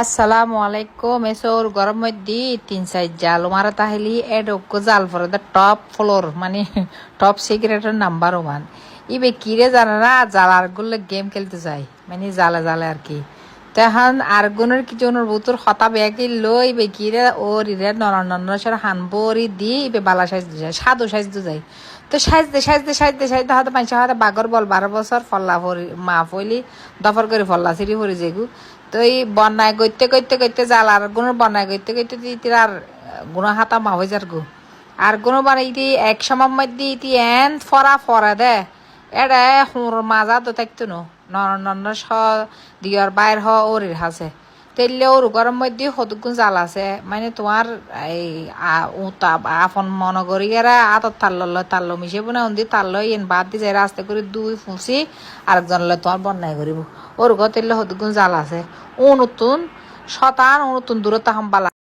আসসালামু আলাইকুম এসোর গরম মধ্যে 3-4 জাল মারা তাহলে এডক জাল ফর দ্য টপ ফ্লোর মানে টপ সিগারেটের নাম্বার 1 ইবে কিরে জানা না জালার গুলো গেম খেলতে চাই মানে জালে জালে আর কি তখন আর গুনের কি জনের বুতুর হতা বেগি লই বে কিরে ওর ইরে নরনর হানবরি দি ইবে বালা সাইজ যায় সাদু সাইজ যায় তো সাইজতে হয়তো পাঁচশো হয়তো বাগর বল 12 বছর ফল্লা ফরি মা ফইলি দফর করে ফল্লা সিঁড়ি ফরি যেগু তো এই বন্যায় গইতে জালার গুণের বন্যায় গইতে আর গুণা হাতা মা হয়ে যার গু আর গুণ মানে ইতি এক সময় মধ্যে ইতি এন ফরা দে এডে হুঁর মাজা তো থাকতো নর স দিয়র বাইর হ ওরির হাসে তেললে ওর গরম মধ্যে হতুগুণ জাল আছে মানে তোমার এই আপন মনগরিয়ারা আতর তাল্ল মিশে বোনা উন্দি তাল্ল এন বাদ দি যায় রাস্তা করে দুই ফুসি আরেকজন তোমার বন্যায় করিব ওর গতেলে হতুগুণ জাল আছে ও নতুন শতান ও নতুন দূরত্ব হাম্বালা